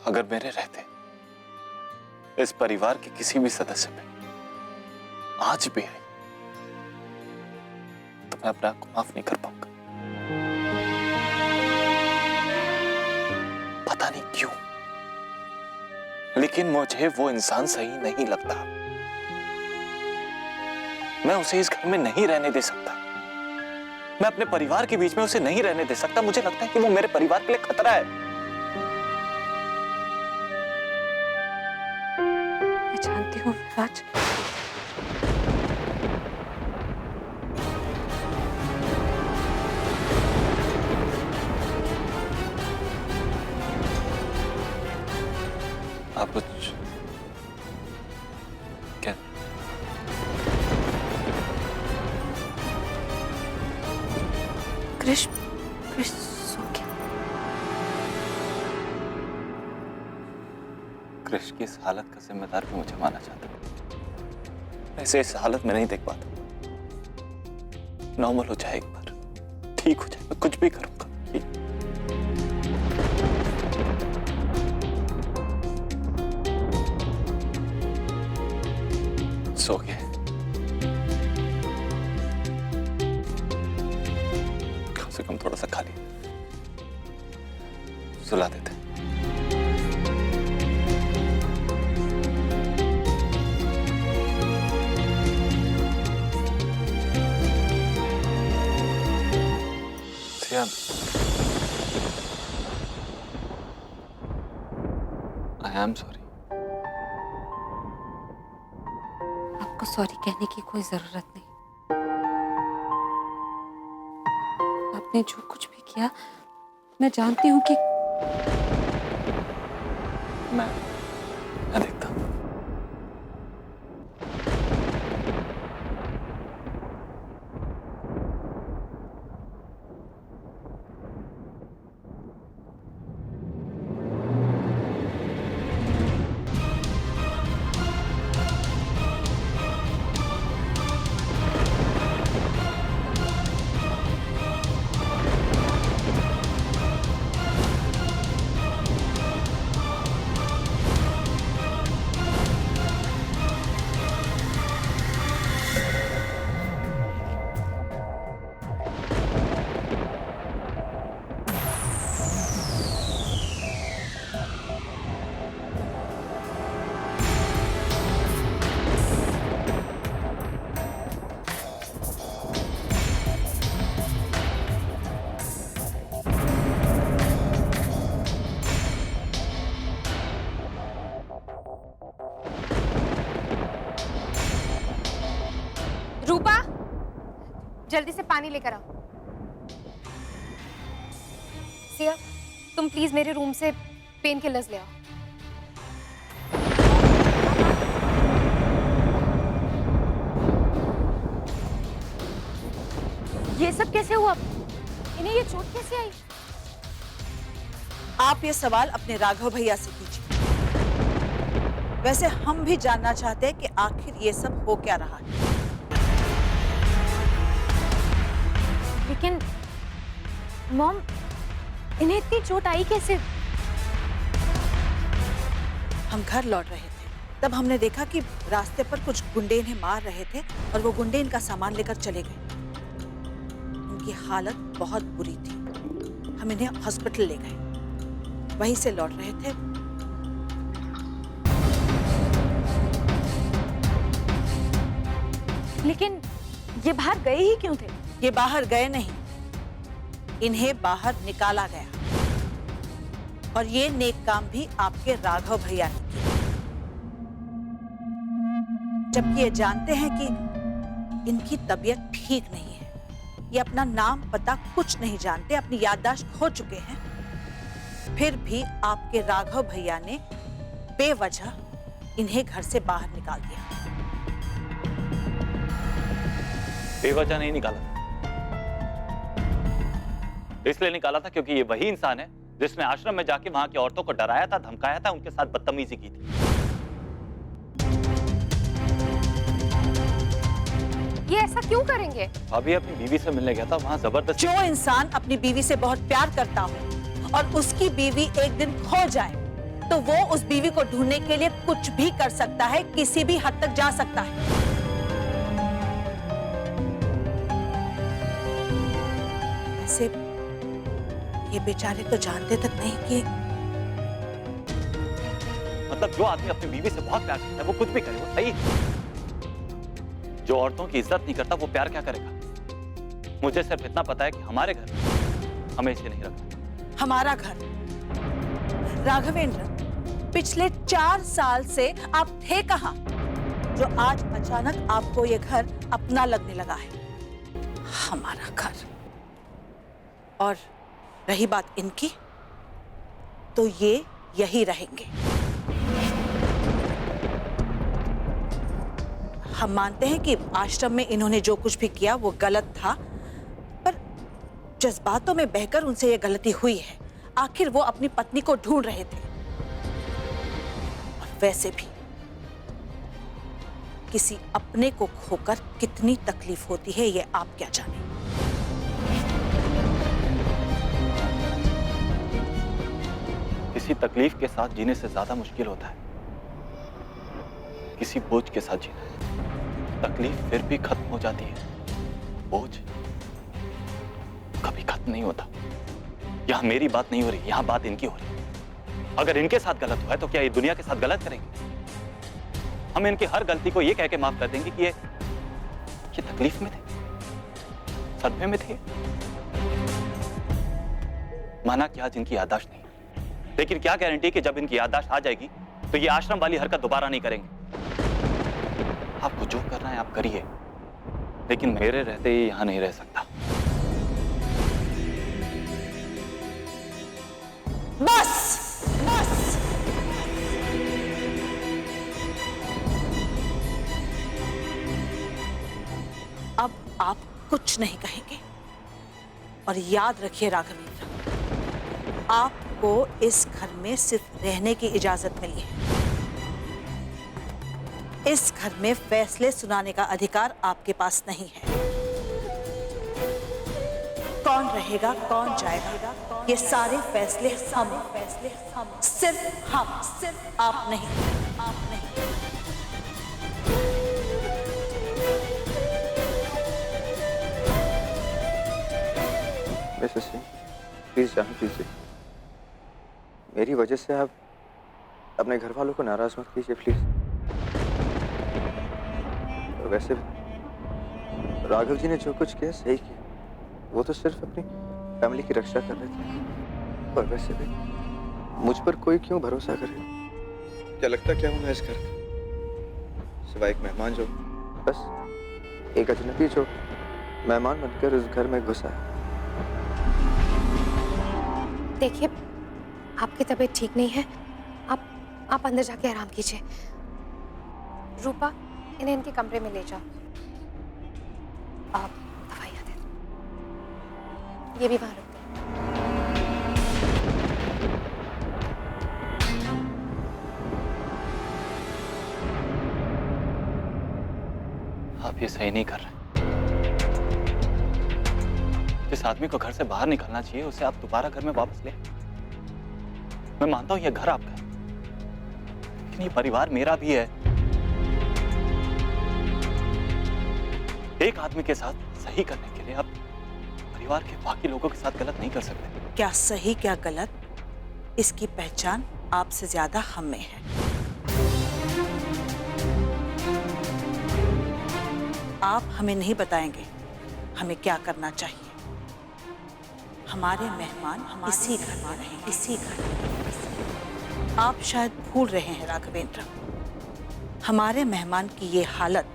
अगर मेरे रहते इस परिवार के किसी भी सदस्य पे आज भी आई तो मैं अपने आप को माफ नहीं कर पाऊंगा। पता नहीं क्यों, लेकिन मुझे वो इंसान सही नहीं लगता। मैं उसे इस घर में नहीं रहने दे सकता। मैं अपने परिवार के बीच में उसे नहीं रहने दे सकता। मुझे लगता है कि वो मेरे परिवार के लिए खतरा है। मैं जानती हूँ विराज, आप कुछ क्या? कृष्ण सो गया। कृष की इस हालत का जिम्मेदार भी मुझे माना चाहता है। ऐसे इस हालत में नहीं देख पाता। नॉर्मल हो जाए एक बार, ठीक हो जाए, मैं कुछ भी करूंगा। सो गए। कम से कम थोड़ा सा खा लिया, सुला देते। I am sorry. आपको सॉरी कहने की कोई जरूरत नहीं। आपने जो कुछ भी किया, मैं जानती हूँ कि मैं देखता हूँ। रूपा, जल्दी से पानी लेकर आओ। सिया, तुम प्लीज मेरे रूम से पेन किलर्स ले आओ। ये सब कैसे हुआ? इन्हें ये चोट कैसे आई? आप ये सवाल अपने राघव भैया से कीजिए। वैसे हम भी जानना चाहते हैं कि आखिर ये सब हो क्या रहा है। लेकिन मॉम, इन्हें इतनी चोट आई कैसे? हम घर लौट रहे थे, तब हमने देखा कि रास्ते पर कुछ गुंडे इन्हें मार रहे थे और वो गुंडे इनका सामान लेकर चले गए। उनकी हालत बहुत बुरी थी। हम इन्हें हॉस्पिटल ले गए। वहीं से लौट रहे थे। लेकिन ये बाहर गए ही क्यों थे? ये बाहर गए नहीं, इन्हें बाहर निकाला गया। और ये नेक काम भी आपके राघव भैया ने किया, जबकि ये जानते हैं कि इनकी तबीयत ठीक नहीं है। ये अपना नाम पता कुछ नहीं जानते, अपनी याददाश्त खो चुके हैं। फिर भी आपके राघव भैया ने बेवजह इन्हें घर से बाहर निकाल दिया। बेवजह नहीं निकाला, इसलिए निकाला था क्योंकि ये वही इंसान है जिसने आश्रम में जाके वहां की औरतों को डराया था, धमकाया था, उनके साथ बदतमीजी की थी। ये ऐसा क्यों करेंगे? अभी अपनी बीवी से मिलने गया था, वहां जबरदस्ती। जो इंसान अपनी बीवी से बहुत प्यार करता हो और उसकी बीवी एक दिन खो जाए, तो वो उस बीवी को ढूंढने के लिए कुछ भी कर सकता है, किसी भी हद तक जा सकता है। ऐसे ये बेचारे तो जानते तक नहीं कि मतलब जो आदमी अपनी बीवी से बहुत प्यार करता है वो कुछ भी करे, वो सही है। जो औरतों की इज्जत नहीं करता वो प्यार क्या करेगा? मुझे सिर्फ इतना पता है कि हमारे घर में हमें इसे नहीं रखना। हमारा घर? राघवेंद्र, पिछले 4 साल से आप थे कहां, जो आज अचानक आपको ये घर अपना लगने लगा है? हमारा घर। और रही बात इनकी, तो ये यही रहेंगे। हम मानते हैं कि आश्रम में इन्होंने जो कुछ भी किया वो गलत था, पर जज्बातों में बहकर उनसे ये गलती हुई है। आखिर वो अपनी पत्नी को ढूंढ रहे थे। और वैसे भी किसी अपने को खोकर कितनी तकलीफ होती है ये आप क्या जाने। किसी तकलीफ के साथ जीने से ज्यादा मुश्किल होता है किसी बोझ के साथ जीना। तकलीफ फिर भी खत्म हो जाती है, बोझ कभी खत्म नहीं होता। यहां मेरी बात नहीं हो रही, यहां बात इनकी हो रही है। अगर इनके साथ गलत हुआ है तो क्या ये दुनिया के साथ गलत करेंगे? हम इनकी हर गलती को ये कह के माफ कर देंगे कि ये तकलीफ में थे, सदमे में थे। माना कि आज इनकी याददाश्त नहीं, लेकिन क्या गारंटी कि जब इनकी याददाश्त आ जाएगी तो ये आश्रम वाली हरकत दोबारा नहीं करेंगे। आपको जो करना है आप करिए, लेकिन मेरे रहते ही यहां नहीं रह सकता। बस बस, अब आप कुछ नहीं कहेंगे। और याद रखिए राघवेंद्र, आपको इस घर में सिर्फ रहने की इजाजत मिली है। इस घर में फैसले सुनाने का अधिकार आपके पास नहीं है। कौन रहेगा, कौन जाएगा, ये सारे फैसले हम, सिर्फ आप नहीं, आप नहीं। मिसेस सिंह, प्लीज जाने दीजिए। मेरी वजह से आप अपने घर वालों को नाराज मत कीजिए प्लीज। और वैसे भी राघव जी ने जो कुछ किया सही किया, वो तो सिर्फ अपनी फैमिली की रक्षा कर रहे थे। और वैसे भी मुझ पर कोई क्यों भरोसा करे? क्या लगता क्या हूं मैं इस घर का? सिवाय एक मेहमान जो बस एक अजनबी जो मेहमान बनकर इस घर में घुसा है। देखिए, आपकी तबीयत ठीक नहीं है, आप अंदर जाके आराम कीजिए। रूपा, इन्हें इनके कमरे में ले जाओ। आप दवाइयाँ दे दो, ये भी वहां रख दो। आप ये सही नहीं कर रहे। जिस आदमी को घर से बाहर निकलना चाहिए उसे आप दोबारा घर में वापस ले। मैं मानता हूं ये घर आपका है, लेकिन ये परिवार मेरा भी है। एक आदमी के साथ सही करने के लिए आप परिवार के बाकी लोगों के साथ गलत नहीं कर सकते। क्या सही क्या गलत, इसकी पहचान आपसे ज्यादा हम में है। आप हमें नहीं बताएंगे हमें क्या करना चाहिए। हमारे मेहमान इसी घर में रहेंगे, इसी घर में। आप शायद भूल रहे हैं राघवेंद्र, हमारे मेहमान की ये हालत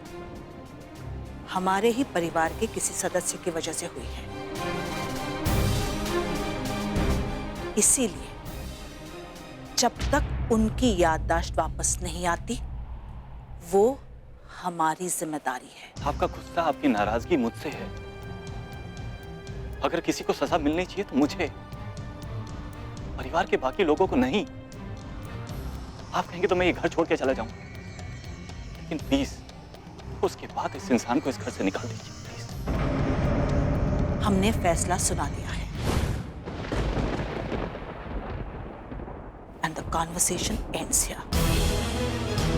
हमारे ही परिवार के किसी सदस्य की वजह से हुई है। इसीलिए जब तक उनकी याददाश्त वापस नहीं आती, वो हमारी जिम्मेदारी है। आपका गुस्सा, आपकी नाराजगी मुझसे है। अगर किसी को सजा मिलनी चाहिए तो मुझे, परिवार के बाकी लोगों को नहीं। आप कहेंगे तो मैं ये घर छोड़ के चला जाऊं, लेकिन प्लीज उसके बाद इस इंसान को इस घर से निकाल दीजिए प्लीज। हमने फैसला सुना दिया है। And and the conversation ends here.